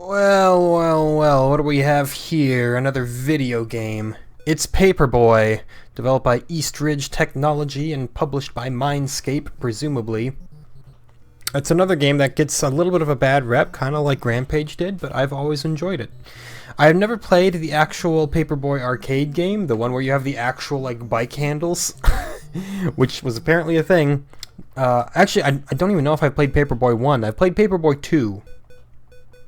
Well, what do we have here? Another video game. It's Paperboy, developed by Eastridge Technology and published by Mindscape, presumably. It's another game that gets a little bit of a bad rep, kind of like Rampage did, but I've always enjoyed it. I have never played the actual Paperboy arcade game, the one where you have the actual, like, bike handles, which was apparently a thing. Actually, I don't even know if I played Paperboy 1. I played Paperboy 2.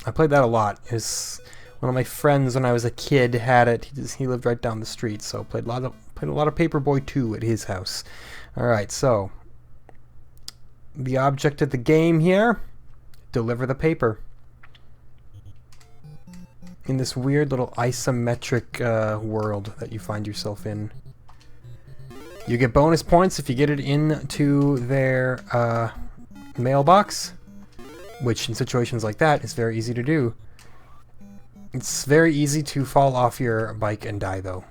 I played that a lot. It was one of my friends when I was a kid had it. He lived right down the street, so played a lot of Paperboy 2 at his house. All right, so the object of the game here: deliver the paper in this weird little isometric world that you find yourself in. You get bonus points if you get it into their mailbox, which in situations like that is very easy to do. It's very easy to fall off your bike and die, though.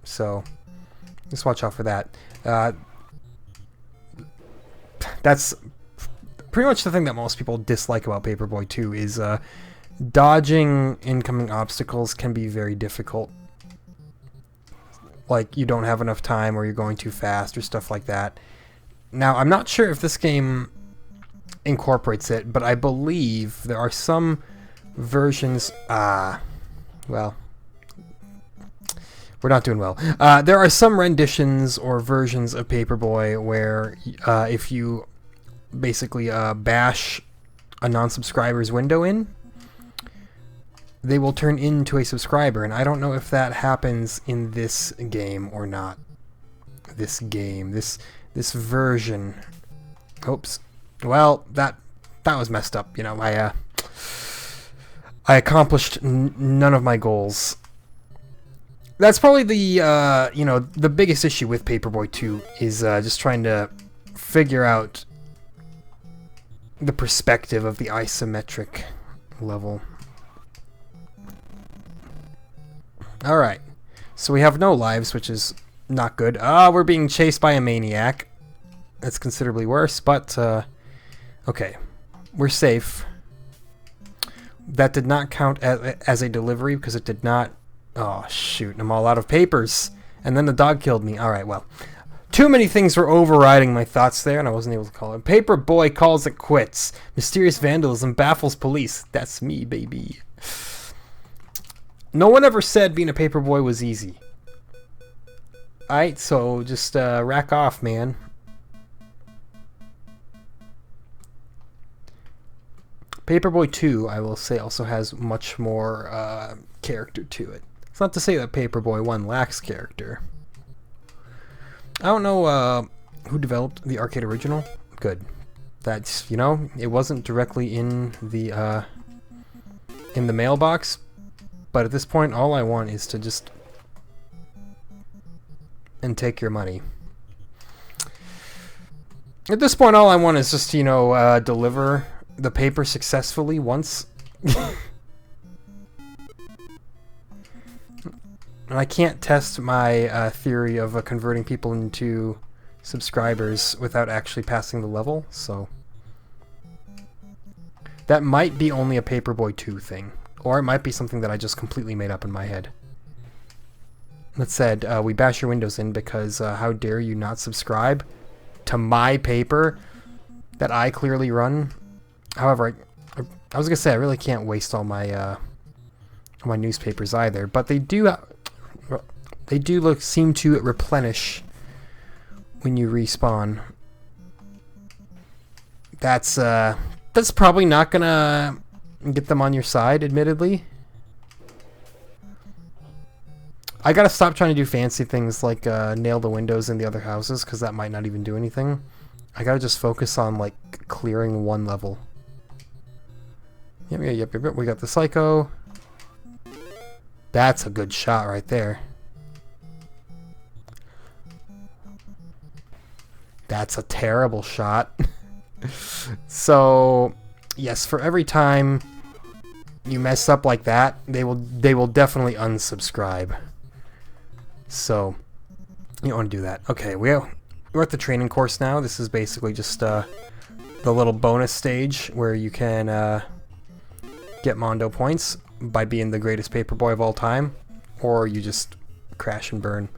So just watch out for that. That's pretty much the thing that most people dislike about Paperboy 2 is dodging incoming obstacles can be very difficult. Like, you don't have enough time, or you're going too fast, or stuff like that. Now, I'm not sure if this game incorporates it, but I believe there are some versions. Well, we're not doing well. There are some renditions or versions of Paperboy where if you basically bash a non-subscriber's window in, they will turn into a subscriber, and I don't know if that happens in this game or not. This version. Oops. Well, that was messed up. You know, I accomplished none of my goals. That's probably the the biggest issue with Paperboy 2 is just trying to figure out the perspective of the isometric level. All right, so we have no lives, which is not good. We're being chased by a maniac. That's considerably worse, but okay, we're safe. That did not count as a delivery because it did not. Oh shoot, I'm all out of papers. And then the dog killed me. All right, well, too many things were overriding my thoughts there, and I wasn't able to call it. Paperboy calls it quits. Mysterious vandalism baffles police. That's me, baby. No one ever said being a paperboy was easy. Alright, so just rack off, man. Paperboy 2, I will say, also has much more character to it. It's not to say that Paperboy 1 lacks character. I don't know who developed the arcade original. Good. That's, you know, it wasn't directly in the mailbox. But at this point, all I want is to just and take your money. At this point, all I want is just, you know, deliver the paper successfully once. And I can't test my theory of converting people into subscribers without actually passing the level, so that might be only a Paperboy 2 thing. Or it might be something that I just completely made up in my head. That said, we bash your windows in because how dare you not subscribe to my paper that I clearly run. However, I was gonna say I really can't waste all my newspapers either, but they do seem to replenish when you respawn. That's probably not gonna get them on your side, admittedly. I gotta stop trying to do fancy things like nail the windows in the other houses, because that might not even do anything. I gotta just focus on, like, clearing one level. Yep, we got the Psycho. That's a good shot right there. That's a terrible shot. So yes, for every time you mess up like that, they will definitely unsubscribe. So you don't want to do that. Okay, we're at the training course now. This is basically just the little bonus stage where you can get Mondo points by being the greatest paperboy of all time, or you just crash and burn.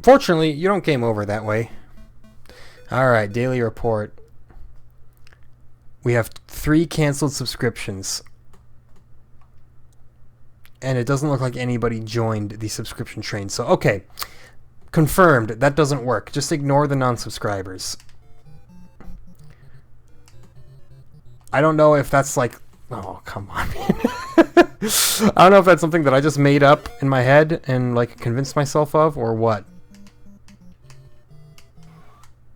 Fortunately, you don't game over that way. Alright, daily report. We have 3 canceled subscriptions. And it doesn't look like anybody joined the subscription train. So, okay. Confirmed. That doesn't work. Just ignore the non-subscribers. I don't know if that's like... Oh, come on. I don't know if that's something that I just made up in my head and like convinced myself of, or what.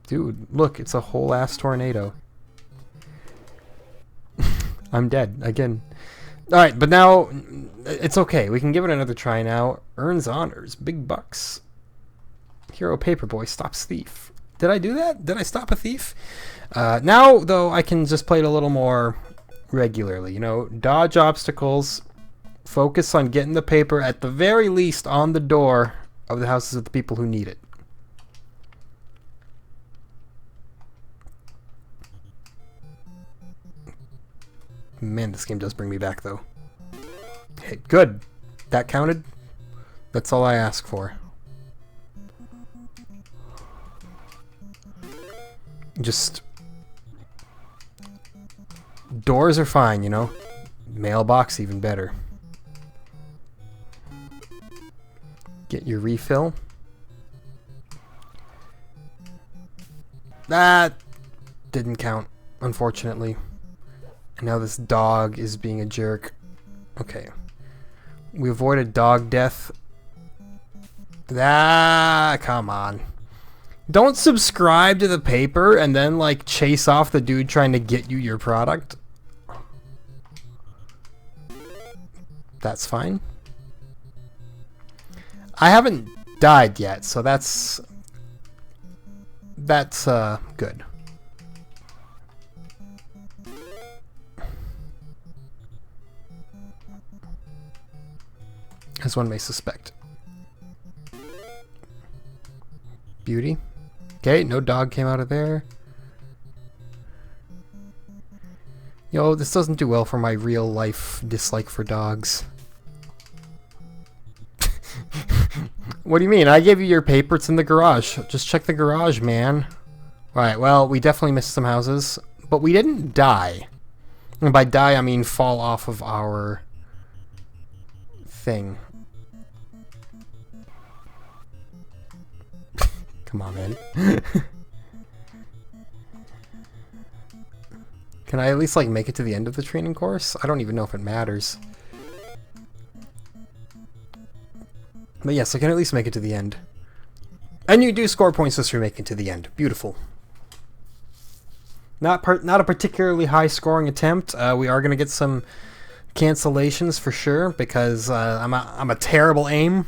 Dude, look, it's a whole ass tornado. I'm dead again. Alright, but now it's okay. We can give it another try now. Earns honors, big bucks. Hero Paperboy stops thief. Did I do that? Did I stop a thief? Now, though, I can just play it a little more regularly. You know, dodge obstacles, focus on getting the paper at the very least on the door of the houses of the people who need it. Man, this game does bring me back, though. Hey, good. That counted. That's all I ask for. Just... doors are fine, you know? Mailbox, even better. Get your refill. That didn't count, unfortunately. And now this dog is being a jerk. Okay. We avoided dog death. Ah, come on. Don't subscribe to the paper and then, like, chase off the dude trying to get you your product. That's fine. I haven't died yet, so that's good. As one may suspect. Beauty. Okay, no dog came out of there. Yo, this doesn't do well for my real life dislike for dogs. What do you mean? I gave you your paper. It's in the garage. Just check the garage, man. Alright, well, we definitely missed some houses. But we didn't die. And by die, I mean fall off of our thing. Come on, man. Can I at least, like, make it to the end of the training course? I don't even know if it matters. But yes, I can at least make it to the end. And you do score points just for making it to the end. Beautiful. Not a particularly high-scoring attempt. We are going to get some cancellations for sure, because I'm a terrible aim.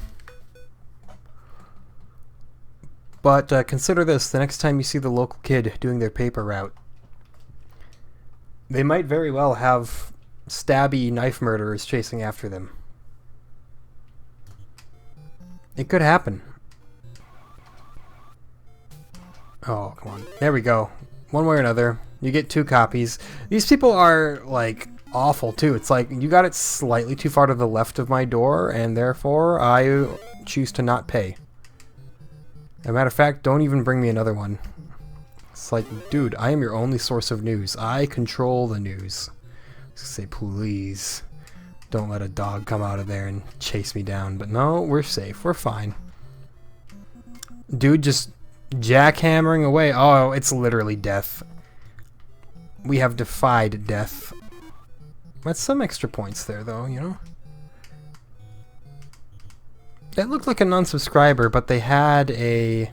But consider this, the next time you see the local kid doing their paper route, they might very well have stabby knife murderers chasing after them. It could happen. Oh, come on. There we go. One way or another, you get 2 copies. These people are, like, awful, too. It's like, you got it slightly too far to the left of my door, and therefore I choose to not pay. As a matter of fact, don't even bring me another one. It's like, dude, I am your only source of news. I control the news. Say, please, don't let a dog come out of there and chase me down. But no, we're safe. We're fine. Dude just jackhammering away. Oh, it's literally death. We have defied death. That's some extra points there, though, you know? It looked like a non-subscriber, but they had a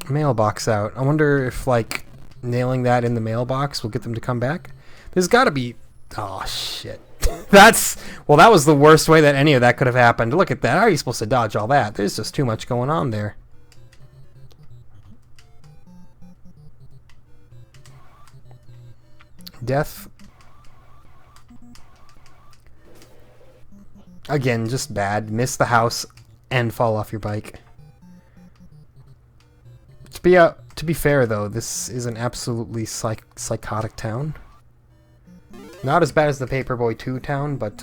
mailbox out. I wonder if, like, nailing that in the mailbox will get them to come back. There's gotta be... Oh, shit. Well, that was the worst way that any of that could have happened. Look at that. How are you supposed to dodge all that? There's just too much going on there. Death. Again, just bad. Miss the house and fall off your bike. To be fair, though, this is an absolutely psychotic town. Not as bad as the Paperboy 2 town, but,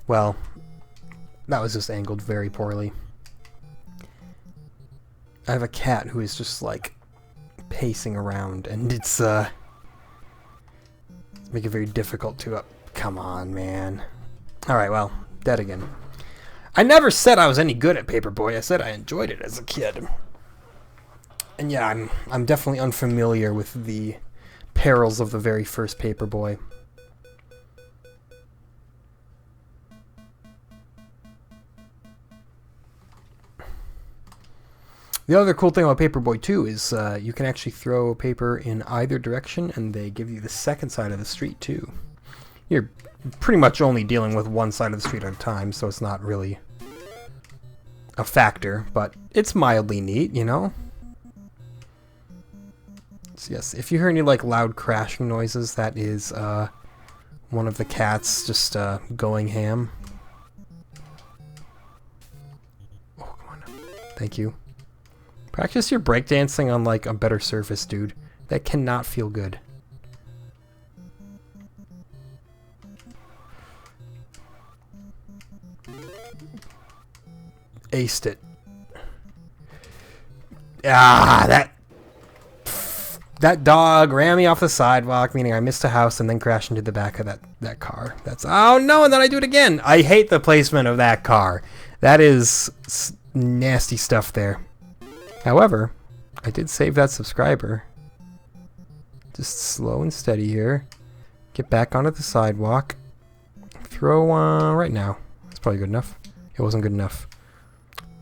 well, that was just angled very poorly. I have a cat who is just, like, pacing around, and it's make it very difficult to, come on, man. Alright, well, dead again. I never said I was any good at Paperboy. I said I enjoyed it as a kid. And yeah, I'm definitely unfamiliar with the perils of the very first Paperboy. The other cool thing about Paperboy 2 is you can actually throw paper in either direction, and they give you the second side of the street, too. You're pretty much only dealing with one side of the street at a time, so it's not really a factor, but it's mildly neat, you know? So yes, if you hear any, like, loud crashing noises, that is one of the cats just going ham. Oh, come on. Thank you. Practice your breakdancing on, like, a better surface, dude. That cannot feel good. Aced it. Ah, that dog ran me off the sidewalk, meaning I missed a house and then crashed into the back of that car. That's, oh no, and then I do it again. I hate the placement of that car. That is nasty stuff there. However, I did save that subscriber. Just slow and steady here. Get back onto the sidewalk. Throw right now. That's probably good enough. It wasn't good enough.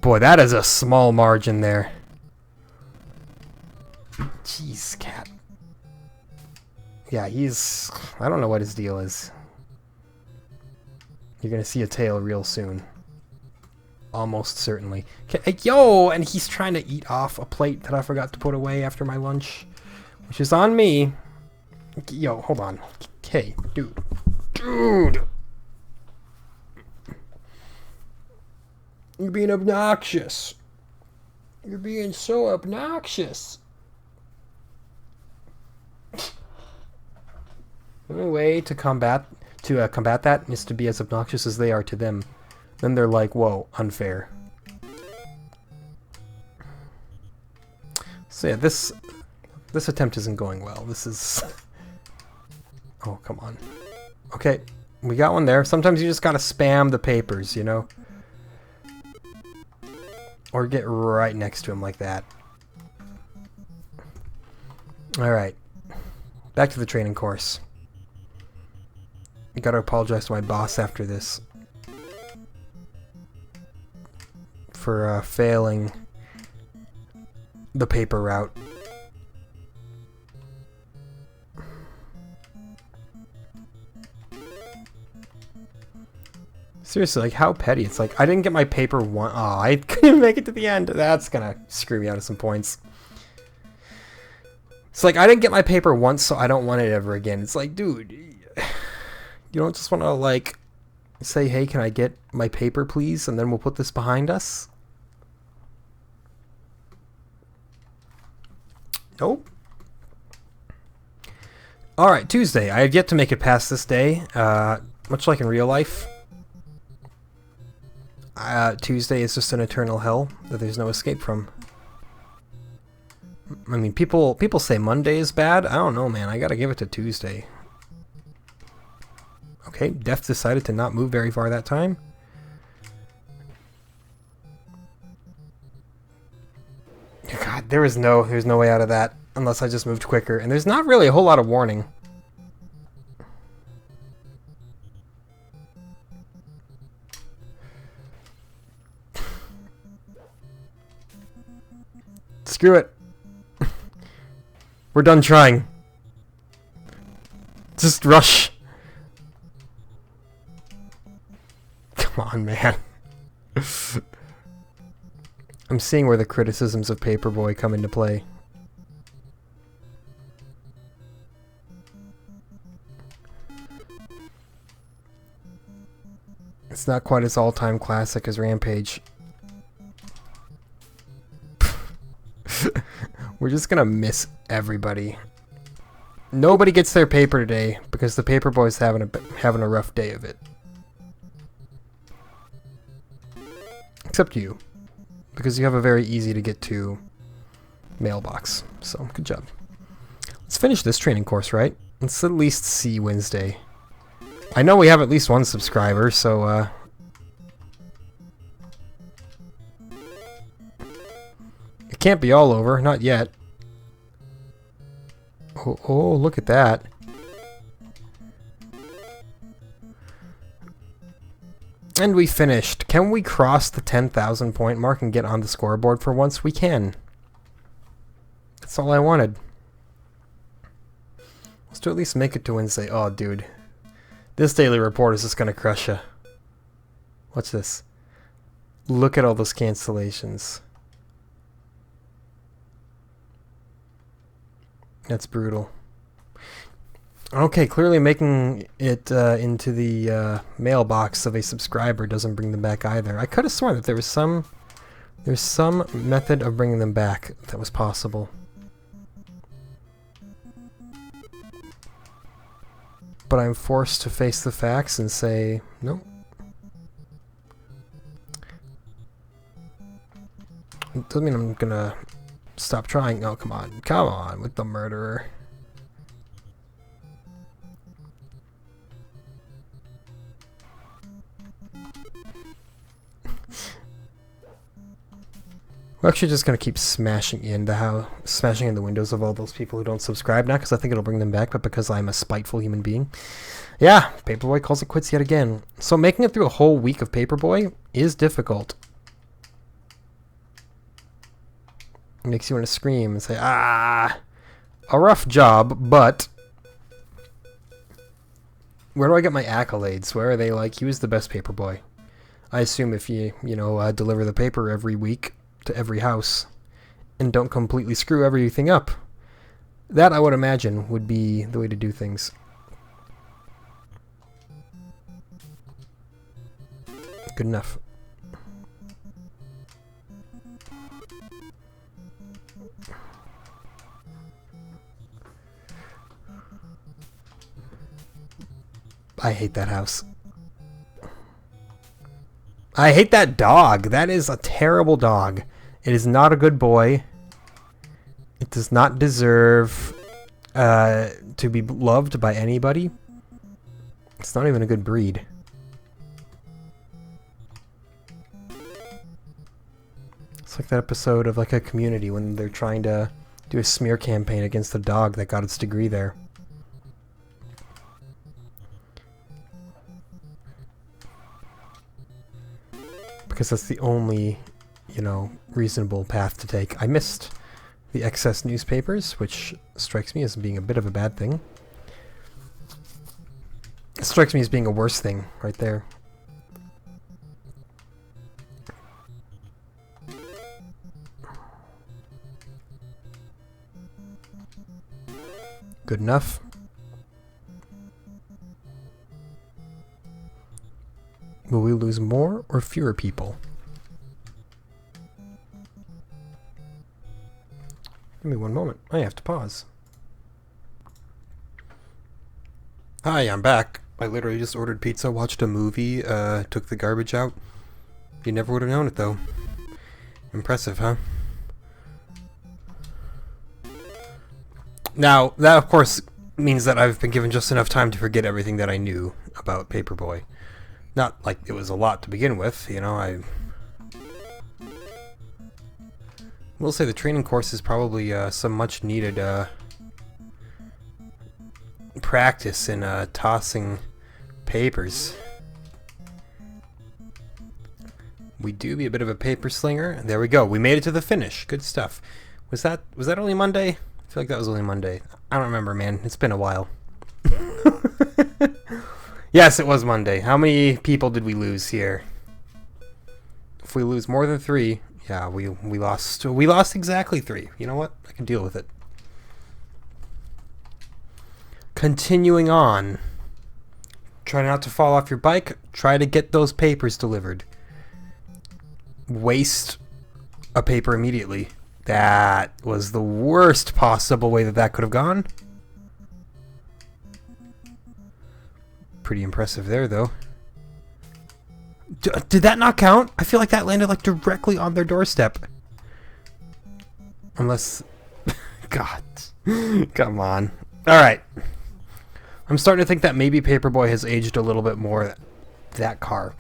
Boy, that is a small margin there. Jeez, cat. Yeah, he's... I don't know what his deal is. You're gonna see a tail real soon. Almost certainly. Yo! And he's trying to eat off a plate that I forgot to put away after my lunch. Which is on me. Yo, hold on. Okay, dude. Dude! You're being obnoxious. You're being so obnoxious. The only way to combat that is to be as obnoxious as they are to them. Then they're like, whoa, unfair. So yeah, this attempt isn't going well. This is... Oh, come on. Okay, we got one there. Sometimes you just gotta spam the papers, you know? Or get right next to him like that. Alright. Back to the training course. I gotta apologize to my boss after this. For failing the paper route. Seriously, like, how petty. It's like, I didn't get my paper one. Oh, I couldn't make it to the end. That's gonna screw me out of some points. It's like, I didn't get my paper once, so I don't want it ever again. It's like, dude, you don't just want to, like, say, hey, can I get my paper, please? And then we'll put this behind us? Nope. Alright, Tuesday. I have yet to make it past this day. Much like in real life. Tuesday is just an eternal hell that there's no escape from. I mean, people say Monday is bad. I don't know, man. I gotta give it to Tuesday. Okay, Death decided to not move very far that time. God, there's no way out of that unless I just moved quicker. And there's not really a whole lot of warning. Screw it. We're done trying. Just rush. Come on, man. I'm seeing where the criticisms of Paperboy come into play. It's not quite as all-time classic as Rampage. We're just gonna miss everybody. Nobody gets their paper today because the Paperboy's having a rough day of it. Except you, because you have a very easy to get to mailbox. So good job. Let's finish this training course, right? Let's at least see Wednesday. I know we have at least one subscriber, so it can't be all over, not yet. Oh, look at that. And we finished. Can we cross the 10,000 point mark and get on the scoreboard for once? We can. That's all I wanted. Let's do at least make it to Wednesday. Oh, dude. This daily report is just going to crush you. What's this? Look at all those cancellations. That's brutal. Okay, clearly making it into the mailbox of a subscriber doesn't bring them back either. I could have sworn that there's some method of bringing them back that was possible. But I'm forced to face the facts and say, nope. It doesn't mean I'm gonna stop trying. Oh, come on with the murderer. We're actually just gonna keep smashing in the windows of all those people who don't subscribe, not because I think it'll bring them back, but because I'm a spiteful human being. Yeah, Paperboy calls it quits yet again. So making it through a whole week of Paperboy is difficult. It makes you want to scream and say, ah, a rough job, but where do I get my accolades? Where are they like, he was the best Paperboy? I assume if you deliver the paper every week to every house and don't completely screw everything up. That, I would imagine, would be the way to do things. Good enough. I hate that house. I hate that dog. That is a terrible dog. It is not a good boy. It does not deserve to be loved by anybody. It's not even a good breed. It's like that episode of like a Community when they're trying to do a smear campaign against the dog that got its degree there. Because that's the only, reasonable path to take. I missed the excess newspapers, which strikes me as being a bit of a bad thing. It strikes me as being a worse thing right there. Good enough. Will we lose more or fewer people? Give me one moment. I have to pause. Hi, I'm back. I literally just ordered pizza, watched a movie, took the garbage out. You never would have known it, though. Impressive, huh? Now, that of course means that I've been given just enough time to forget everything that I knew about Paperboy. Not like it was a lot to begin with, I will say the training course is probably some much needed practice in tossing papers. We do be a bit of a paper slinger. There we go. We made it to the finish. Good stuff. Was that only Monday? I feel like that was only Monday. I don't remember, man. It's been a while. Yes, it was Monday. How many people did we lose here? If we lose more than 3, yeah, we lost. We lost exactly 3. You know what? I can deal with it. Continuing on. Try not to fall off your bike. Try to get those papers delivered. Waste a paper immediately. That was the worst possible way that could have gone. pretty impressive there, though. Did that not count? I feel like that landed like directly on their doorstep. Unless... God. Come on. Alright. I'm starting to think that maybe Paperboy has aged a little bit more. That car.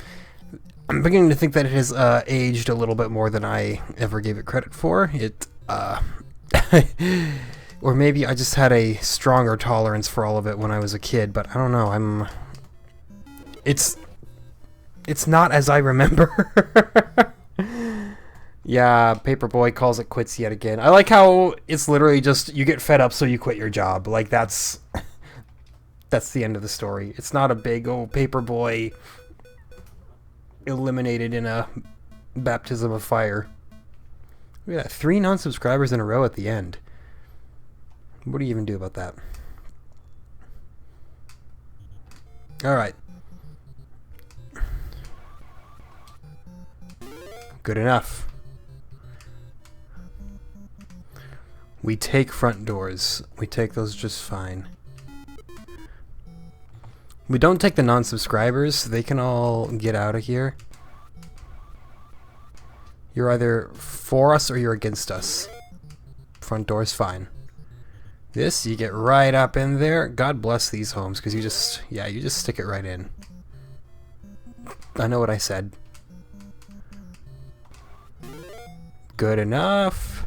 I'm beginning to think that it has aged a little bit more than I ever gave it credit for. Or maybe I just had a stronger tolerance for all of it when I was a kid, but I don't know. It's not as I remember. Yeah, Paperboy calls it quits yet again. I like how it's literally just you get fed up so you quit your job. Like that's the end of the story. It's not a big old Paperboy eliminated in a baptism of fire. Look at that, 3 non-subscribers in a row at the end. What do you even do about that? Alright. Good enough. We take front doors. We take those just fine. We don't take the non-subscribers. They can all get out of here. You're either for us or you're against us. Front door's fine. This, you get right up in there. God bless these homes, because you just stick it right in. I know what I said. Good enough.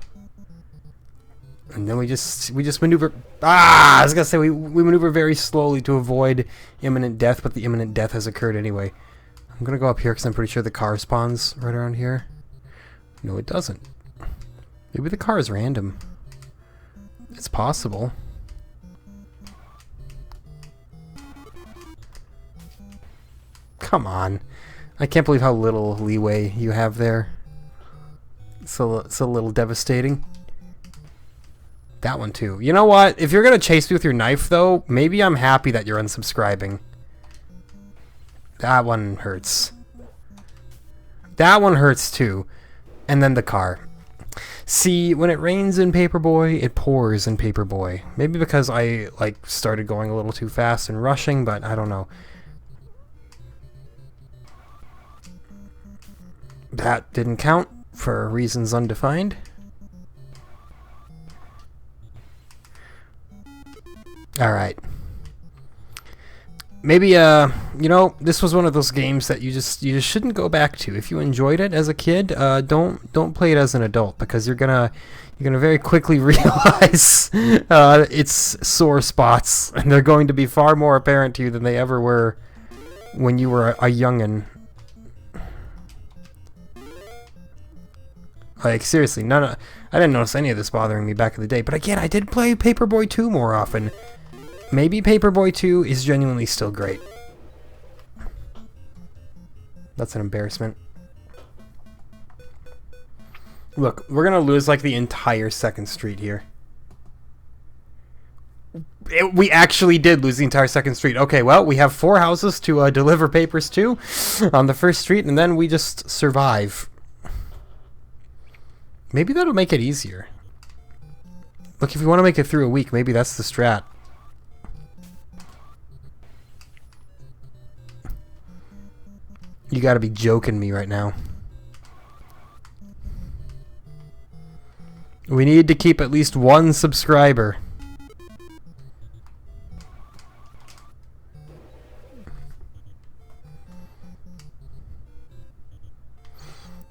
And then we just maneuver. I was gonna say we maneuver very slowly to avoid imminent death, but the imminent death has occurred anyway. I'm gonna go up here because I'm pretty sure the car spawns right around here. No, it doesn't. Maybe the car is random. It's possible. Come on. I can't believe how little leeway you have there. It's a little devastating. That one too. You know what? If you're gonna chase me with your knife, though, maybe I'm happy that you're unsubscribing. That one hurts. That one hurts too. And then the car. See, when it rains in Paperboy, it pours in Paperboy. Maybe because I started going a little too fast and rushing, but I don't know. That didn't count for reasons undefined. Alright. Maybe, you know, this was one of those games that you just shouldn't go back to. If you enjoyed it as a kid, don't play it as an adult, because you're gonna very quickly realize its sore spots, and they're going to be far more apparent to you than they ever were when you were a youngin'. Like, seriously, I didn't notice any of this bothering me back in the day. But again, I did play Paperboy 2 more often. Maybe Paperboy 2 is genuinely still great. That's an embarrassment. Look, we're gonna lose like the entire 2nd Street here. We actually did lose the entire 2nd Street. Okay, well, we have 4 houses to deliver papers to on the 1st Street, and then we just survive. Maybe that'll make it easier. Look, if you want to make it through a week, maybe that's the strat. You gotta be joking me right now. We need to keep at least 1 subscriber.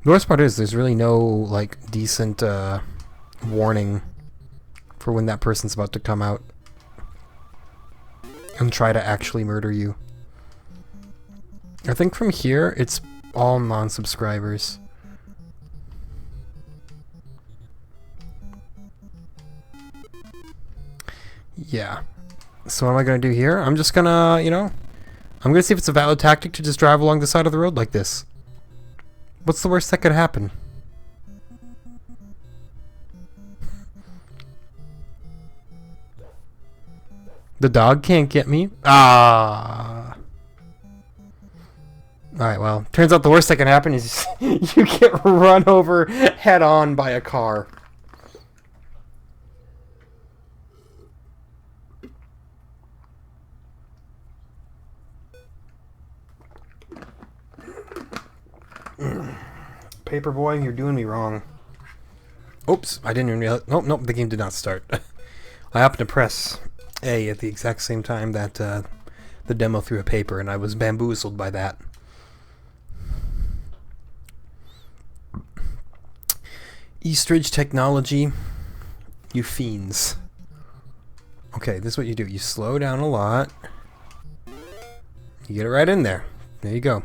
The worst part is there's really no like decent warning for when that person's about to come out and try to actually murder you. I think from here it's all non-subscribers. Yeah. So what am I gonna do here? I'm just gonna, you know, I'm gonna see if it's a valid tactic to just drive along the side of the road like this. What's the worst that could happen? The dog can't get me? Ah. Alright, well, turns out the worst that can happen is you get run over head on by a car. Paperboy, you're doing me wrong. Oops, I didn't even realize. Nope, the game did not start. I happened to press A at the exact same time that the demo threw a paper, and I was bamboozled by that. Eastridge Technology, you fiends. Okay, this is what you do. You slow down a lot. You get it right in there. There you go.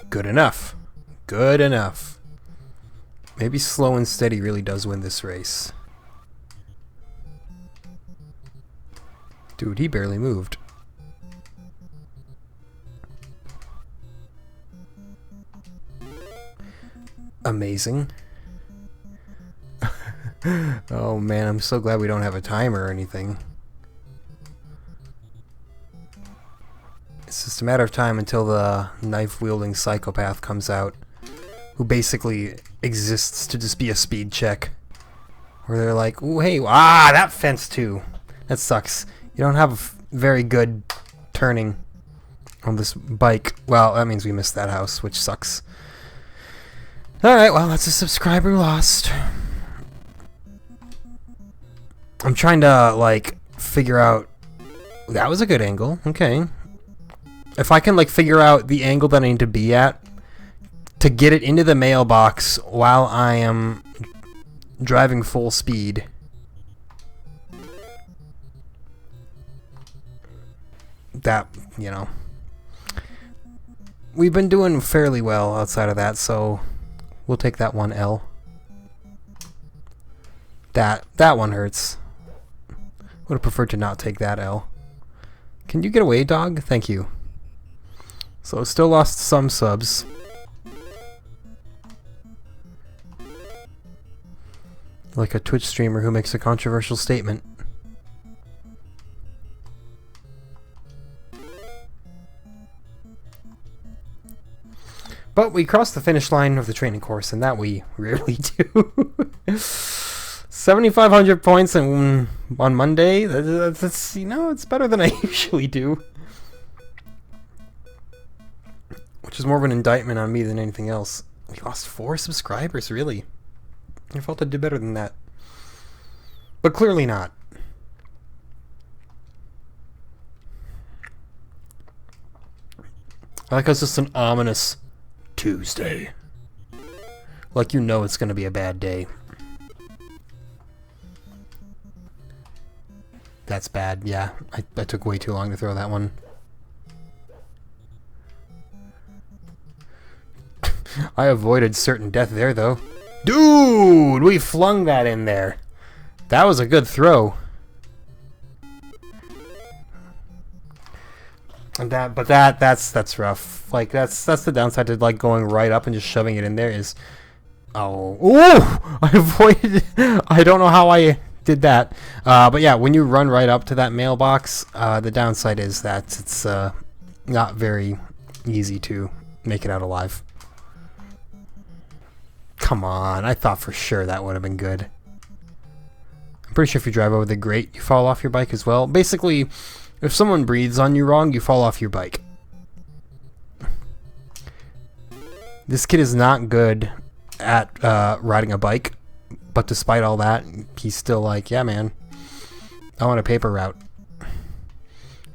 Good enough. Good enough. Maybe slow and steady really does win this race. Dude, he barely moved. Amazing. Oh man, I'm so glad we don't have a timer or anything. It's just a matter of time until the knife-wielding psychopath comes out, who basically exists to just be a speed check. Where they're like, ooh, hey, that fence too. That sucks. You don't have very good turning on this bike. Well, that means we missed that house, which sucks. Alright, well, that's a subscriber lost. I'm trying to, like, figure out... That was a good angle. Okay. If I can, like, figure out the angle that I need to be at to get it into the mailbox while I am driving full speed. That, you know. We've been doing fairly well outside of that, so we'll take that one L. That one hurts. Would have preferred to not take that L. Can you get away, dog? Thank you. So still lost some subs. Like a Twitch streamer who makes a controversial statement. But we crossed the finish line of the training course, and that we rarely do. 7,500 points on Monday. That's, you know, it's better than I usually do. Which is more of an indictment on me than anything else. We lost 4 subscribers, really. I felt I'd do better than that. But clearly not. I like how it's just an ominous Tuesday. Like you know it's going to be a bad day. That's bad, yeah. I took way too long to throw that one. I avoided certain death there, though. Dude! We flung that in there. That was a good throw. And that's rough. Like that's the downside to like going right up and just shoving it in there is I avoided I don't know how I did that. But yeah, when you run right up to that mailbox, the downside is that it's not very easy to make it out alive. Come on, I thought for sure that would have been good. I'm pretty sure if you drive over the grate, you fall off your bike as well. Basically, if someone breathes on you wrong, you fall off your bike. This kid is not good at riding a bike, but despite all that, he's still like, yeah, man, I want a paper route.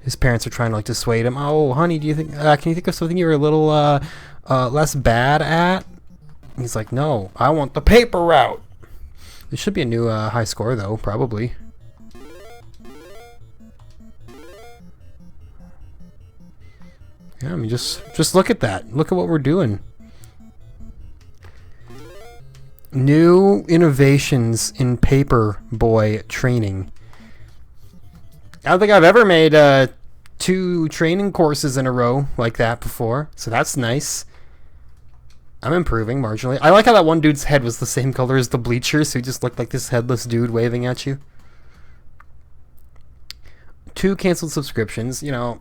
His parents are trying to like dissuade him. Oh, honey, do you think? Can you think of something you're a little less bad at? He's like, no, I want the paper route. This should be a new high score, though, probably. Yeah, I mean, just look at that. Look at what we're doing. New innovations in Paperboy training. I don't think I've ever made 2 training courses in a row like that before, so that's nice. I'm improving marginally. I like how that one dude's head was the same color as the bleachers, so he just looked like this headless dude waving at you. 2 canceled subscriptions. You know,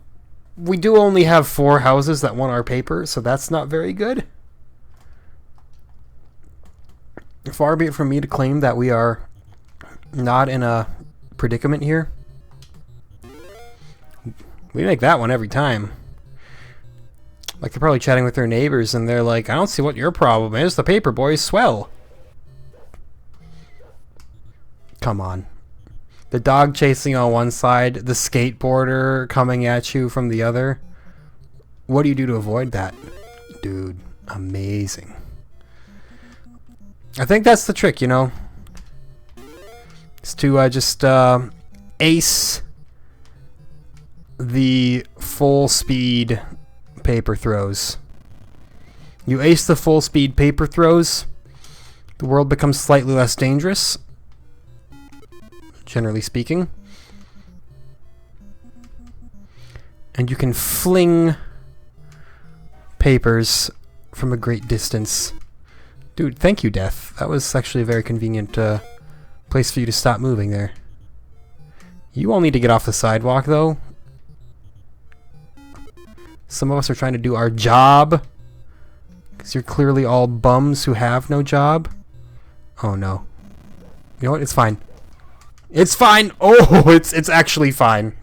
we do only have 4 houses that want our paper, so that's not very good. Far be it from me to claim that we are not in a predicament here. We make that one every time. Like, they're probably chatting with their neighbors, and they're like, I don't see what your problem is. The Paperboy's swell. Come on. The dog chasing on one side, the skateboarder coming at you from the other. What do you do to avoid that? Dude, amazing. I think that's the trick, you know? Is to just ace the full speed paper throws. You ace the full speed paper throws, the world becomes slightly less dangerous, generally speaking. And you can fling papers from a great distance. Dude, thank you, Death. That was actually a very convenient place for you to stop moving there. You all need to get off the sidewalk, though. Some of us are trying to do our job, because you're clearly all bums who have no job. Oh, no. You know what? It's fine. It's fine! Oh, it's actually fine.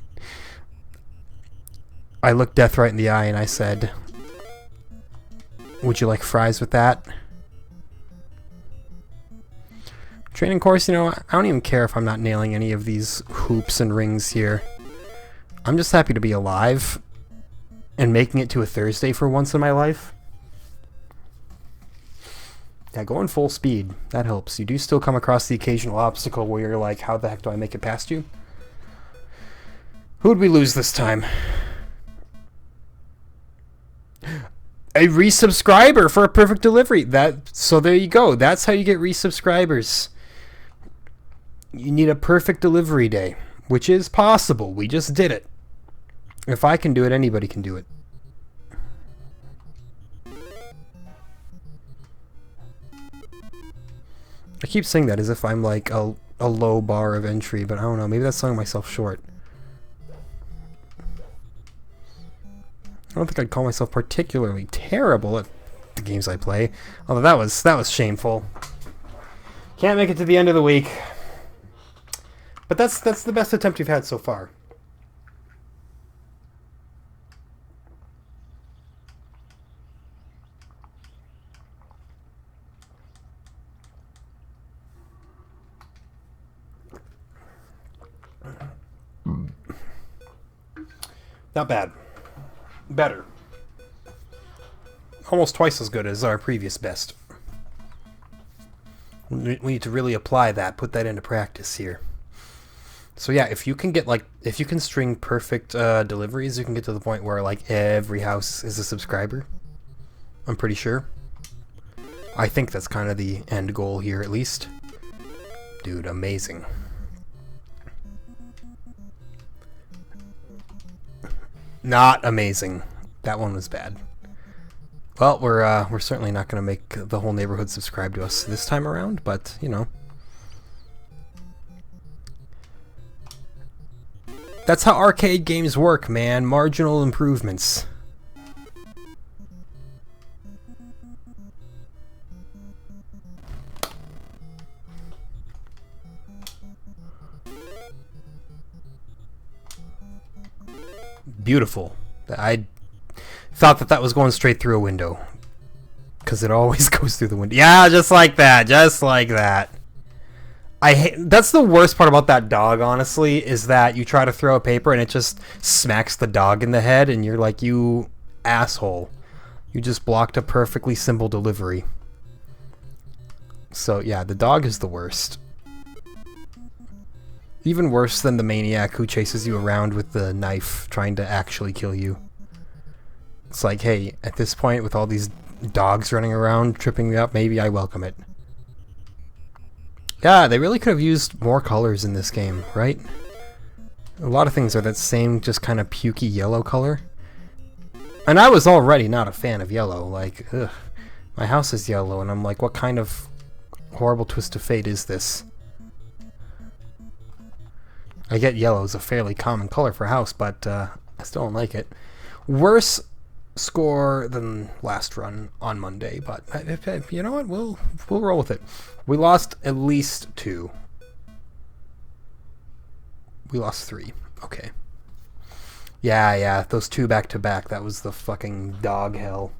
I looked Death right in the eye and I said, would you like fries with that? Training course, you know, I don't even care if I'm not nailing any of these hoops and rings here. I'm just happy to be alive and making it to a Thursday for once in my life. Yeah, going full speed, that helps. You do still come across the occasional obstacle where you're like, how the heck do I make it past you? Who'd we lose this time? A resubscriber for a perfect delivery. So there you go. That's how you get resubscribers. You need a perfect delivery day, which is possible. We just did it. If I can do it, anybody can do it. I keep saying that as if I'm like a low bar of entry, but I don't know. Maybe that's selling myself short. I don't think I'd call myself particularly terrible at the games I play. Although that was shameful. Can't make it to the end of the week. But that's the best attempt you've had so far. Not bad. Better. Almost twice as good as our previous best. We need to really apply that, put that into practice here. So yeah, if you can string perfect deliveries, you can get to the point where like every house is a subscriber. I'm pretty sure. I think that's kind of the end goal here, at least. Dude, amazing. Not amazing. That one was bad. Well, we're certainly not going to make the whole neighborhood subscribe to us this time around, but you know. That's how arcade games work, man. Marginal improvements. Beautiful. I thought that was going straight through a window. Because it always goes through the window. Yeah, just like that. Just like that. That's the worst part about that dog, honestly, is that you try to throw a paper and it just smacks the dog in the head and you're like, you asshole. You just blocked a perfectly simple delivery. So yeah, the dog is the worst. Even worse than the maniac who chases you around with the knife trying to actually kill you. It's like, hey, at this point with all these dogs running around tripping me up, maybe I welcome it. Yeah, they really could have used more colors in this game, right? A lot of things are that same just kind of pukey yellow color. And I was already not a fan of yellow. Like, ugh, my house is yellow, and I'm like, what kind of horrible twist of fate is this? I get yellow is a fairly common color for a house, but I still don't like it. Worse score than last run on Monday, but you know what? We'll roll with it. We lost at least 2. We lost 3. Okay. Yeah, those two back to back. That was the fucking dog hell.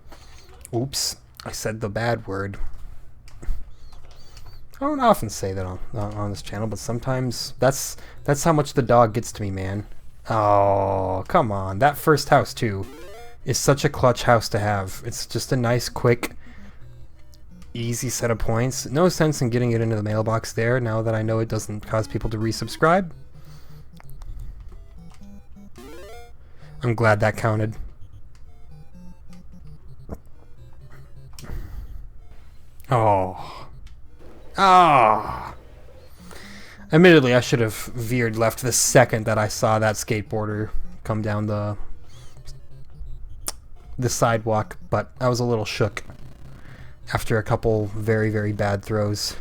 Oops, I said the bad word. I don't often say that on this channel, but sometimes that's how much the dog gets to me, man. Oh, come on. That first house, too, is such a clutch house to have. It's just a nice, quick, easy set of points. No sense in getting it into the mailbox there, now that I know it doesn't cause people to resubscribe. I'm glad that counted. Oh. Ah. Admittedly, I should have veered left the second that I saw that skateboarder come down the sidewalk, but I was a little shook after a couple very, very bad throws.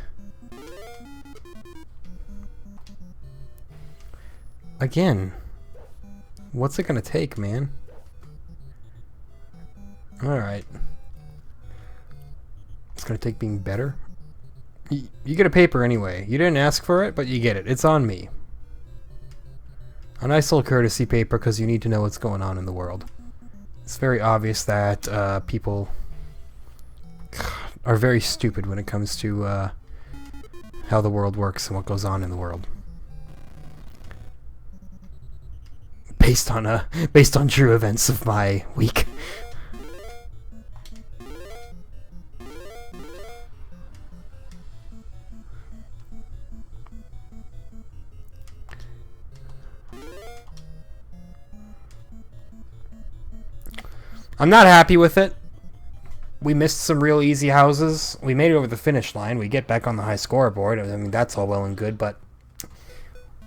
Again, what's it gonna take, man? Alright. It's gonna take being better. You get a paper anyway. You didn't ask for it, but you get it. It's on me. A nice little courtesy paper because you need to know what's going on in the world. It's very obvious that people are very stupid when it comes to how the world works and what goes on in the world. Based on true events of my week. I'm not happy with it. We missed some real easy houses. We made it over the finish line. We get back on the high scoreboard. I mean, that's all well and good, but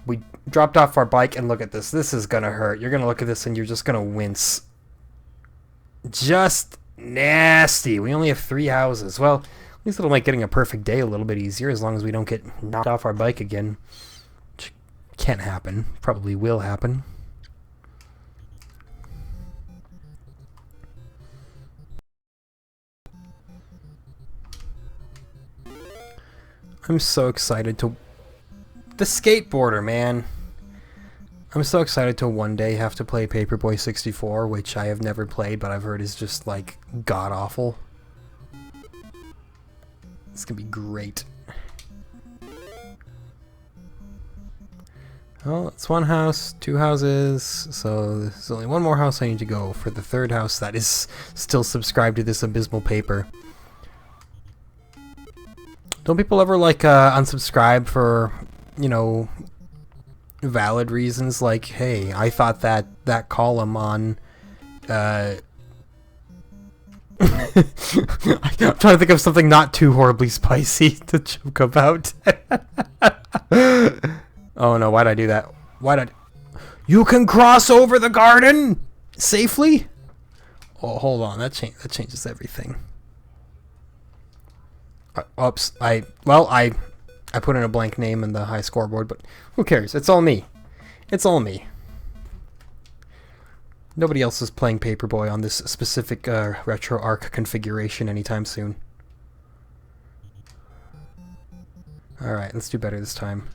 we dropped off our bike and look at this. This is gonna hurt. You're gonna look at this and you're just gonna wince. Just nasty. We only have 3 houses. Well, at least it'll make getting a perfect day a little bit easier as long as we don't get knocked off our bike again. Which can't happen. Probably will happen. I'm so excited to... The skateboarder, man. I'm so excited to one day have to play Paperboy 64, which I have never played, but I've heard is just, like, god-awful. It's gonna be great. Well, it's 1 house, 2 houses, so there's only 1 more house I need to go for the 3rd house that is still subscribed to this abysmal paper. Don't people ever, like, unsubscribe for, you know, valid reasons? Like, hey, I thought that column on, I'm trying to think of something not too horribly spicy to joke about. Oh no, why'd I do that? You can cross over the garden safely? Oh, hold on, that changes everything. Oops, I put in a blank name in the high scoreboard, but who cares? It's all me. It's all me. Nobody else is playing Paperboy on this specific RetroArch configuration anytime soon. Alright, let's do better this time.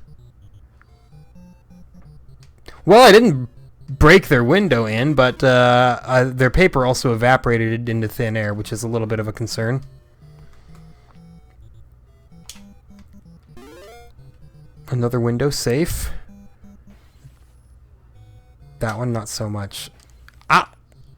Well, I didn't break their window in, but their paper also evaporated into thin air, which is a little bit of a concern. Another window safe. That one not so much.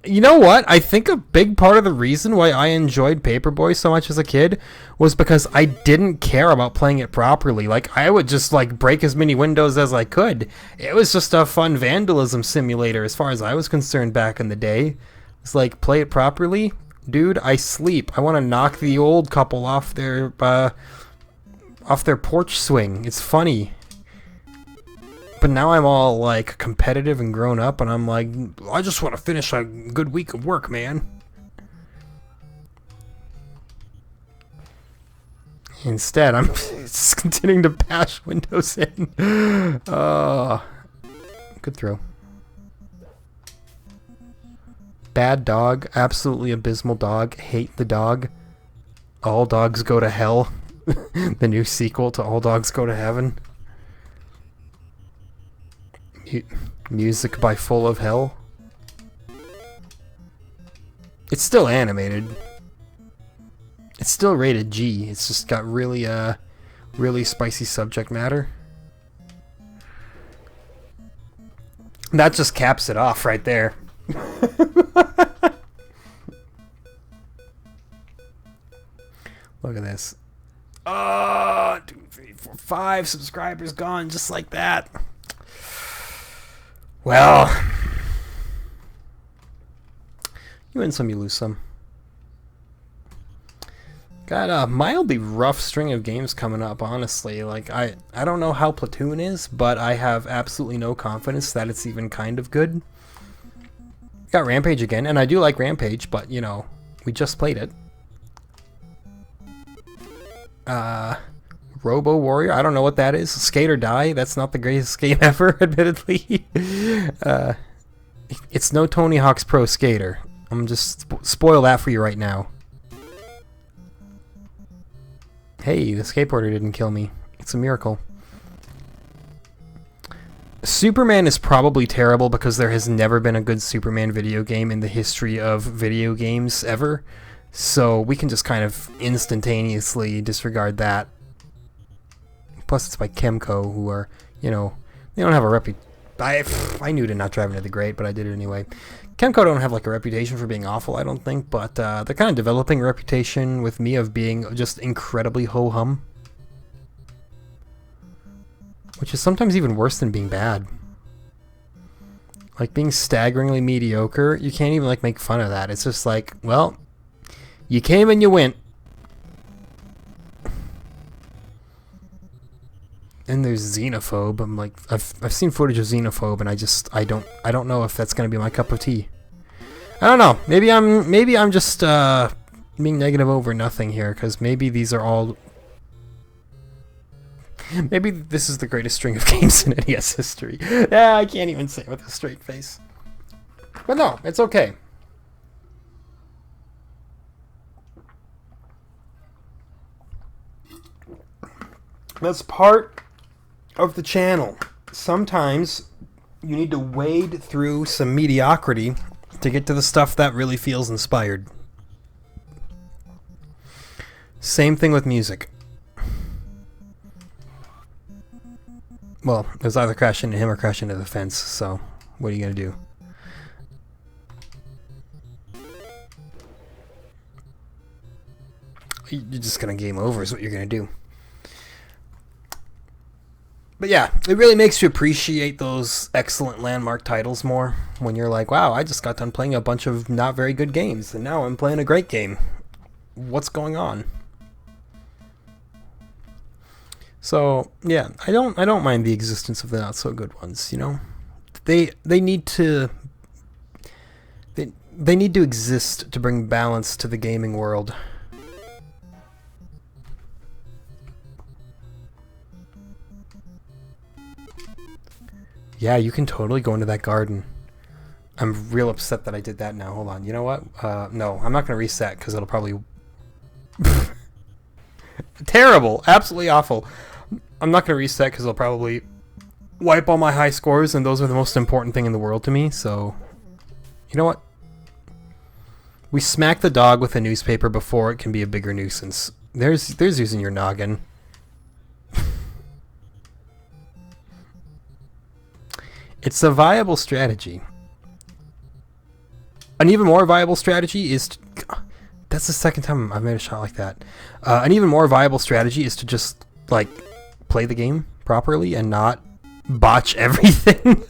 You know what? I think a big part of the reason why I enjoyed Paperboy so much as a kid was because I didn't care about playing it properly. Like, I would just, like, break as many windows as I could. It was just a fun vandalism simulator as far as I was concerned back in the day. It's like, play it properly? Dude, I sleep. I want to knock the old couple off their porch swing. It's funny. But now I'm all, like, competitive and grown up, and I'm like, I just want to finish a good week of work, man. Instead, I'm just continuing to bash windows in. Good throw. Bad dog. Absolutely abysmal dog. Hate the dog. All Dogs Go to Hell. The new sequel to All Dogs Go to Heaven. Music by Full of Hell. It's still animated. It's still rated G. It's just got really, really spicy subject matter. That just caps it off right there. Look at this. 2, 3, 4, 5 subscribers gone just like that. Well, you win some, you lose some. Got a mildly rough string of games coming up, honestly. Like, I don't know how Platoon is, but I have absolutely no confidence that it's even kind of good. Got Rampage again, and I do like Rampage, but, you know, we just played it. Robo Warrior, I don't know what that is. Skate or Die, that's not the greatest game ever, admittedly. It's no Tony Hawk's Pro Skater. I'm just spoil that for you right now. Hey, the skateboarder didn't kill me. It's a miracle. Superman is probably terrible because there has never been a good Superman video game in the history of video games ever. So we can just kind of instantaneously disregard that. Plus it's by Kemco, who are, you know, they don't have a I knew to not drive into the grate, but I did it anyway. Kemco don't have like a reputation for being awful, I don't think, but they're kind of developing a reputation with me of being just incredibly ho-hum. Which is sometimes even worse than being bad. Like being staggeringly mediocre, you can't even like make fun of that. It's just like, well, you came and you went. And there's Xenophobe. I'm like, I've seen footage of Xenophobe, and I don't know if that's gonna be my cup of tea. I don't know. Maybe I'm just being negative over nothing here, because maybe these are all. Maybe this is the greatest string of games in NES history. Yeah, I can't even say it with a straight face. But no, it's okay. That's part of the channel. Sometimes you need to wade through some mediocrity to get to the stuff that really feels inspired. Same thing with music. Well, it was either crash into him or crash into the fence, so what are you gonna do? You're just gonna game over is what you're gonna do. But yeah, it really makes you appreciate those excellent landmark titles more when you're like, wow, I just got done playing a bunch of not very good games, and now I'm playing a great game. What's going on? So yeah, I don't mind the existence of the not so good ones. You know, they need to they need to exist to bring balance to the gaming world. Yeah, you can totally go into that garden. I'm real upset that I did that now. Hold on. You know what? No, I'm not going to reset because it'll probably... Terrible. Absolutely awful. I'm not going to reset because it'll probably wipe all my high scores, and those are the most important thing in the world to me, so... You know what? We smack the dog with a newspaper before it can be a bigger nuisance. There's using your noggin. It's a viable strategy. An even more viable strategy is... That's the second time I've made a shot like that. An even more viable strategy is to just, like, play the game properly and not botch everything.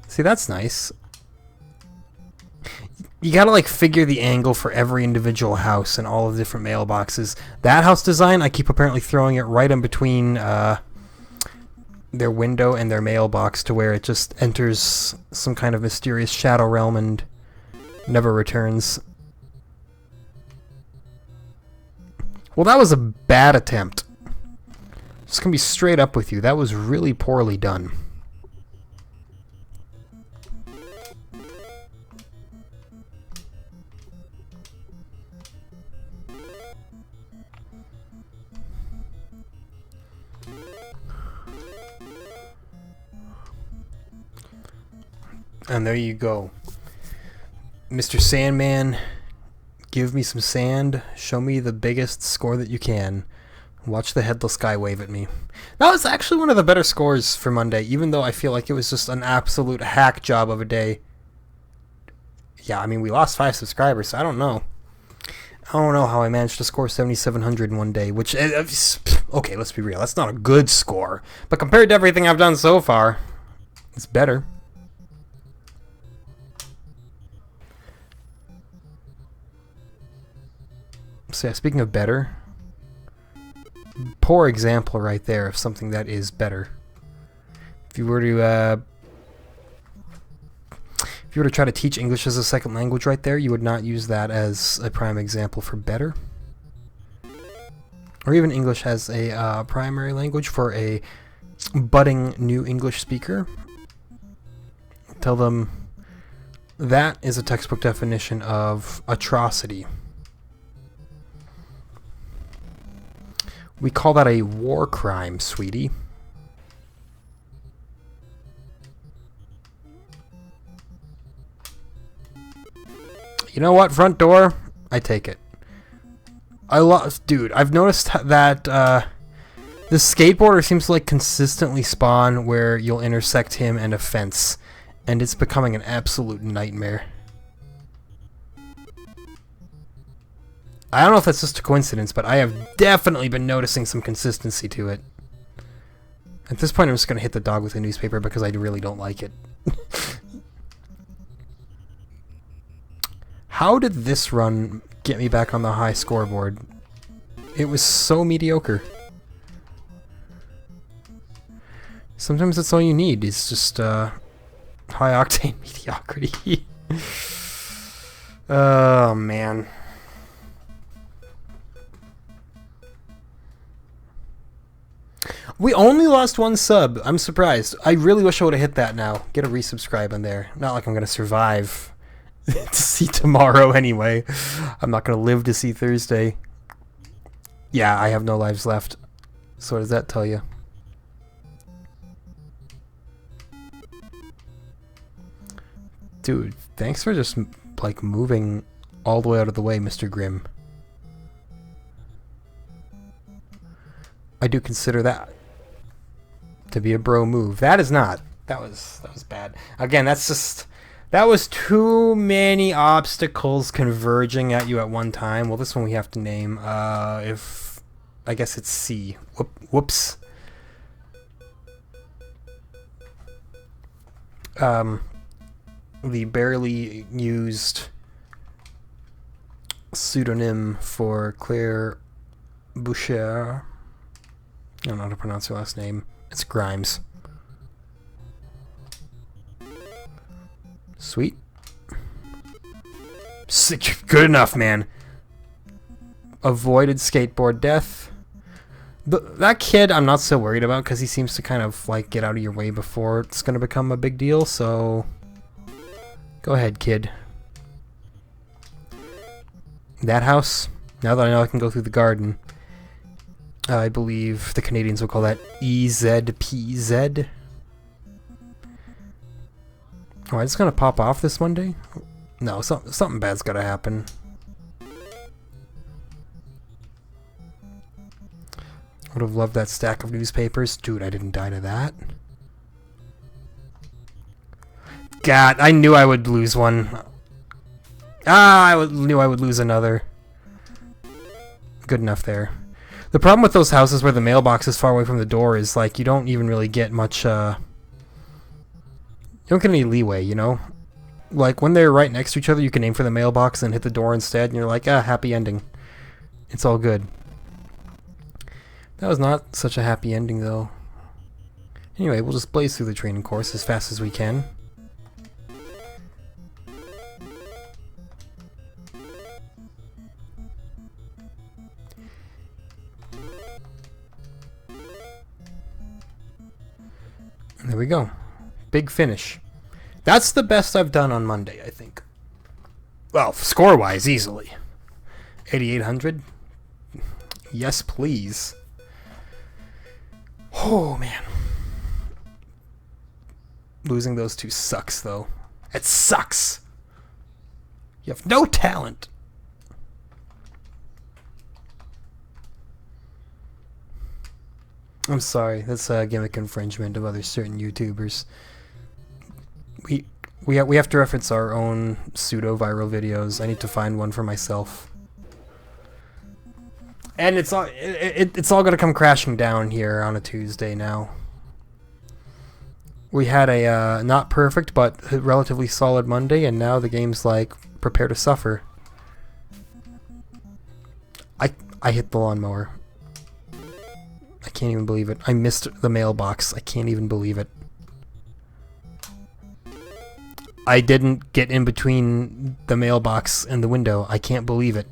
See, that's nice. You gotta, like, figure the angle for every individual house and all of the different mailboxes. That house design, I keep apparently throwing it right in between, their window and their mailbox to where it just enters some kind of mysterious shadow realm and never returns. Well, that was a bad attempt. Just gonna be straight up with you. That was really poorly done. And there you go. Mr. Sandman, give me some sand. Show me the biggest score that you can. Watch the headless guy wave at me. That was actually one of the better scores for Monday, even though I feel like it was just an absolute hack job of a day. Yeah, I mean, we lost 5 subscribers, so I don't know. I don't know how I managed to score 7,700 in one day, which, okay, let's be real, that's not a good score. But compared to everything I've done so far, it's better. So yeah, speaking of better, poor example right there of something that is better. If you were to try to teach English as a second language right there, you would not use that as a prime example for better. Or even English as a primary language for a budding new English speaker. Tell them that is a textbook definition of atrocity. We call that a war crime, sweetie. You know what? Front door? I take it. Dude, I've noticed that this skateboarder seems to like consistently spawn where you'll intersect him and a fence. And it's becoming an absolute nightmare. I don't know if that's just a coincidence, but I have definitely been noticing some consistency to it. At this point, I'm just going to hit the dog with a newspaper because I really don't like it. How did this run get me back on the high scoreboard? It was so mediocre. Sometimes that's all you need. It's just high-octane mediocrity. Oh, man. We only lost 1 sub. I'm surprised. I really wish I would have hit that now. Get a resubscribe on there. Not like I'm going to survive to see tomorrow anyway. I'm not going to live to see Thursday. Yeah, I have no lives left. So what does that tell you? Dude, thanks for just, like, moving all the way out of the way, Mr. Grimm. I do consider that to be a bro move. That is not. That was bad. Again, that was too many obstacles converging at you at one time. Well, this one we have to name. I guess it's C. Whoops. The barely used pseudonym for Claire Boucher. I don't know how to pronounce her last name. It's Grimes. Sweet. Good enough, man. Avoided skateboard death. That kid I'm not so worried about because he seems to kind of like get out of your way before it's going to become a big deal, so go ahead, kid. That house, now that I know I can go through the garden, I believe the Canadians will call that EZPZ. Oh, it's gonna pop off this Monday? No, something bad's gotta happen. Would have loved that stack of newspapers. Dude, I didn't die to that. God, I knew I would lose one. Knew I would lose another. Good enough there. The problem with those houses where the mailbox is far away from the door is, like, you don't even really get much, you don't get any leeway, you know? Like, when they're right next to each other, you can aim for the mailbox and hit the door instead, and you're like, happy ending. It's all good. That was not such a happy ending, though. Anyway, we'll just blaze through the training course as fast as we can. There we go. Big finish. That's the best I've done on Monday, I think. Well, score-wise, easily. 8,800? Yes, please. Oh, man. Losing those two sucks, though. It sucks! You have no talent. I'm sorry. That's a gimmick infringement of other certain YouTubers. We have to reference our own pseudo-viral videos. I need to find one for myself. And it's all gonna come crashing down here on a Tuesday now. We had a not perfect but relatively solid Monday, and now the game's like, prepare to suffer. I hit the lawnmower. I can't even believe it. I missed the mailbox. I can't even believe it. I didn't get in between the mailbox and the window. I can't believe it.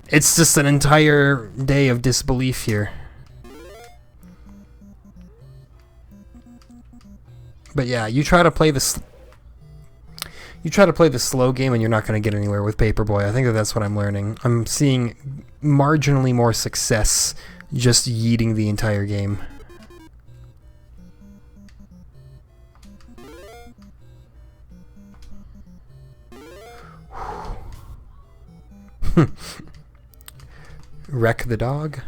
It's just an entire day of disbelief here. But yeah, you try to play the slow game and you're not going to get anywhere with Paperboy. I think that's what I'm learning. I'm seeing marginally more success just yeeting the entire game. Wreck the dog.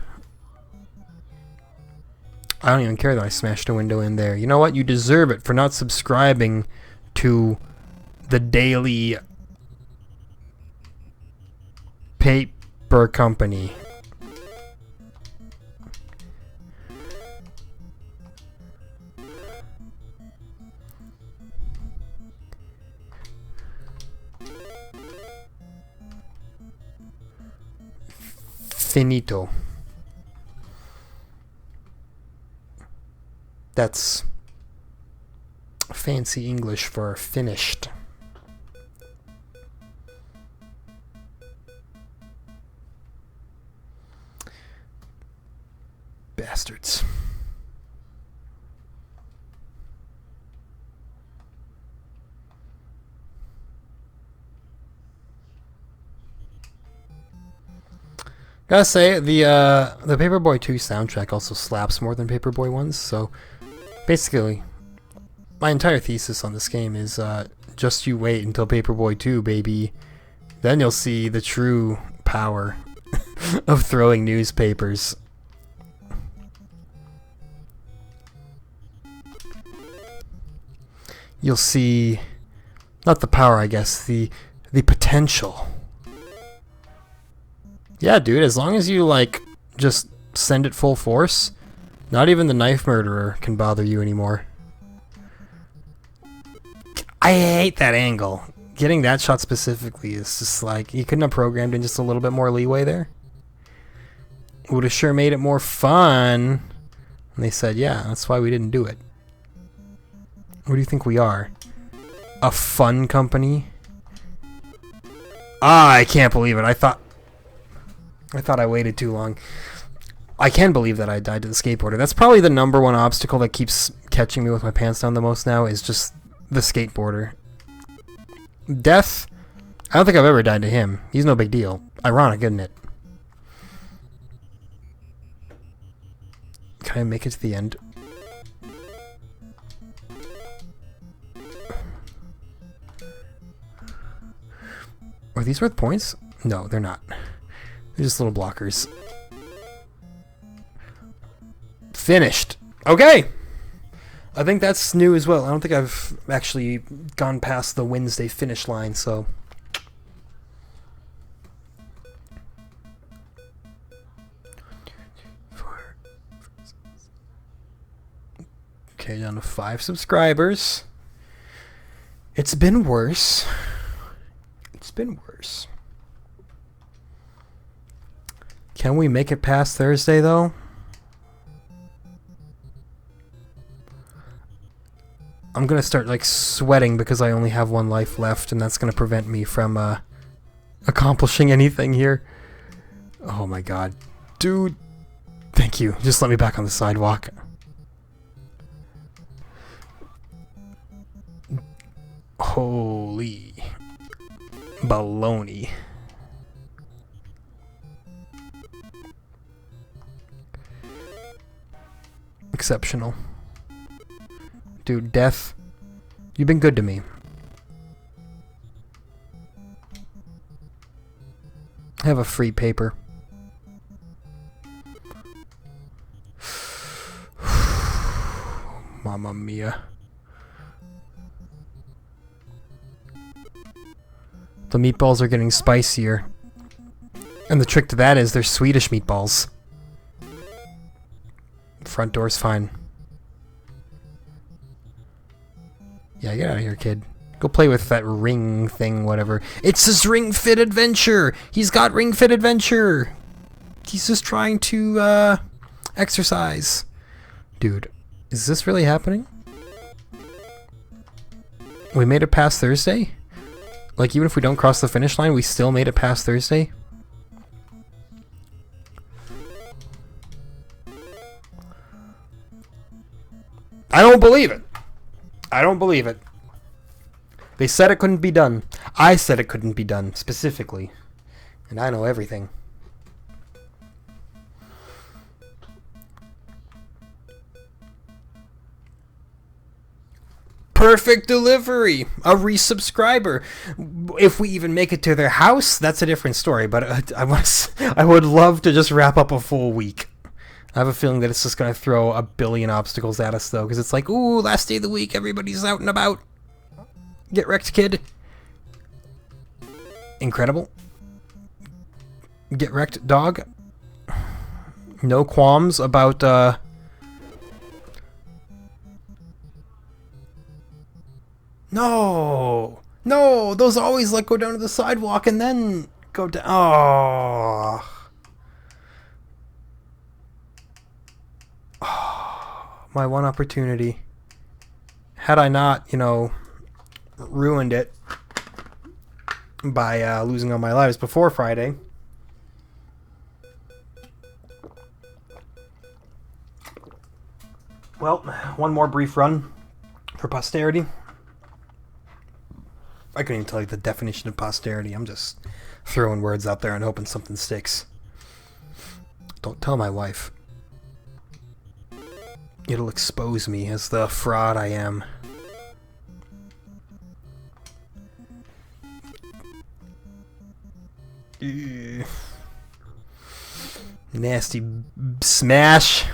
I don't even care that I smashed a window in there. You know what? You deserve it for not subscribing to the daily paper company. Finito. That's fancy English for finished. Bastards. Gotta say, the Paperboy 2 soundtrack also slaps more than Paperboy 1's, so basically, my entire thesis on this game is, just you wait until Paperboy 2, baby. Then you'll see the true power of throwing newspapers. You'll see, not the power, I guess, the potential. Yeah, dude, as long as you, like, just send it full force, not even the knife murderer can bother you anymore. I hate that angle. Getting that shot specifically is just like, you couldn't have programmed in just a little bit more leeway there? Would have sure made it more fun. And they said, yeah, that's why we didn't do it. What do you think we are? A fun company? Ah, I can't believe it. I thought I waited too long. I can believe that I died to the skateboarder. That's probably the number one obstacle that keeps catching me with my pants down the most now, is just the skateboarder. Death, I don't think I've ever died to him. He's no big deal. Ironic, isn't it? Can I make it to the end? Are these worth points? No, they're not. They're just little blockers. Finished. Okay! I think that's new as well. I don't think I've actually gone past the Wednesday finish line, so... Okay, down to 5 subscribers. It's been worse. It's been worse. Can we make it past Thursday, though? I'm gonna start, like, sweating because I only have 1 life left, and that's gonna prevent me from, accomplishing anything here. Oh my god. Dude. Thank you. Just let me back on the sidewalk. Holy baloney. Exceptional. Dude, Death, you've been good to me. have a free paper. Mamma mia. The meatballs are getting spicier. And the trick to that is they're Swedish meatballs. Front door's fine. Yeah, get out of here, kid. Go play with that ring thing, whatever. It's his Ring Fit Adventure! He's got Ring Fit Adventure! He's just trying to, exercise. Dude, is this really happening? We made it past Thursday? Like, even if we don't cross the finish line, we still made it past Thursday? I don't believe it. I don't believe it. They said it couldn't be done. I said it couldn't be done, specifically. And I know everything. Perfect delivery! A resubscriber! If we even make it to their house, that's a different story, but I would love to just wrap up a full week. I have a feeling that it's just going to throw a billion obstacles at us, though, because it's like, ooh, last day of the week, everybody's out and about. Get wrecked, kid. Incredible. Get wrecked, dog. No qualms about, No! No! Those always, like, go down to the sidewalk and then go down. Oh. My one opportunity. Had I not, you know, ruined it by losing all my lives before Friday. Well, one more brief run for posterity. I couldn't even tell you the definition of posterity. I'm just throwing words out there and hoping something sticks. Don't tell my wife. It'll expose me as the fraud I am. Ew. Nasty smash.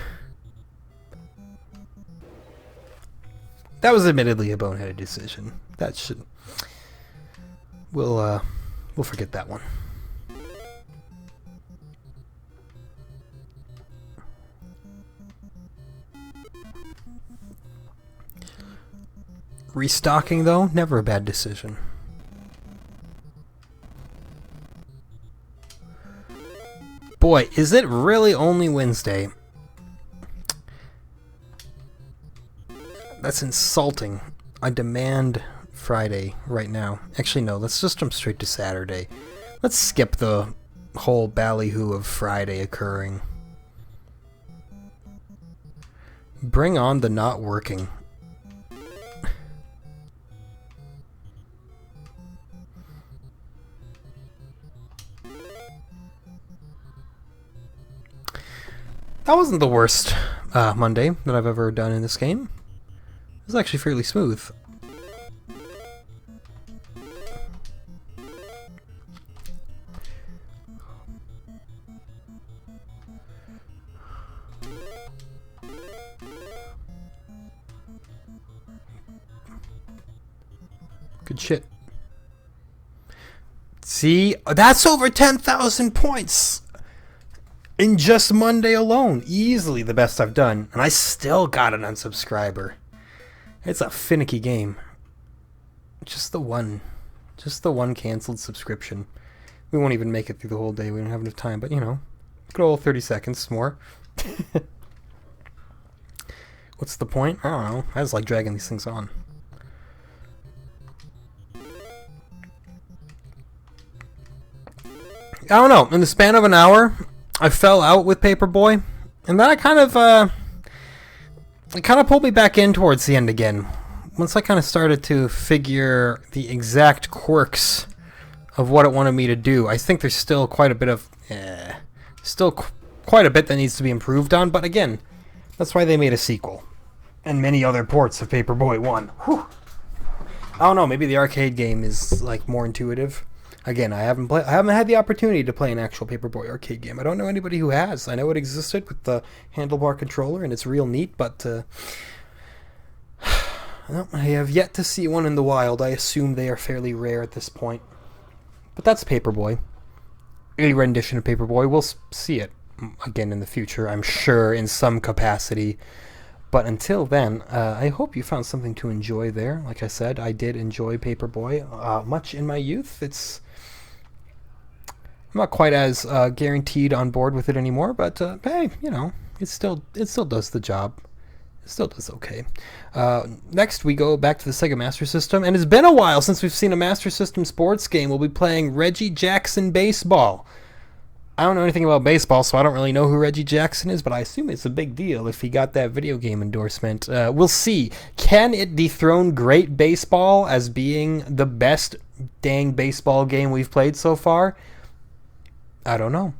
That was admittedly a boneheaded decision. That should... We'll forget that one. Restocking, though, never a bad decision. Boy, is it really only Wednesday? That's insulting. I demand Friday right now. Actually, no, let's just jump straight to Saturday. Let's skip the whole ballyhoo of Friday occurring. Bring on the not working. That wasn't the worst Monday that I've ever done in this game. It was actually fairly smooth. Good shit. See, that's over 10,000 points! In just Monday alone. Easily the best I've done. And I still got an unsubscriber. It's a finicky game. Just the one canceled subscription. We won't even make it through the whole day. We don't have enough time. But, you know, good old 30 seconds more. What's the point? I don't know. I just like dragging these things on. I don't know. In the span of an hour, I fell out with Paperboy, and then it kind of pulled me back in towards the end again. Once I kind of started to figure the exact quirks of what it wanted me to do, I think there's still quite a bit of, quite a bit that needs to be improved on. But again, that's why they made a sequel, and many other ports of Paperboy 1. Whew. I don't know. Maybe the arcade game is like more intuitive. Again, I haven't had the opportunity to play an actual Paperboy arcade game. I don't know anybody who has. I know it existed with the handlebar controller, and it's real neat, but well, I have yet to see one in the wild. I assume they are fairly rare at this point. But that's Paperboy. A rendition of Paperboy. We'll see it again in the future, I'm sure, in some capacity. But until then, I hope you found something to enjoy there. Like I said, I did enjoy Paperboy much in my youth. I'm not quite as guaranteed on board with it anymore, but hey, you know, it still does the job. It still does okay. Next, we go back to the Sega Master System, and it's been a while since we've seen a Master System sports game. We'll be playing Reggie Jackson Baseball. I don't know anything about baseball, so I don't really know who Reggie Jackson is, but I assume it's a big deal if he got that video game endorsement. We'll see. Can it dethrone Great Baseball as being the best dang baseball game we've played so far? I don't know.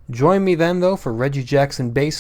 Join me then, though, for Reggie Jackson Baseball.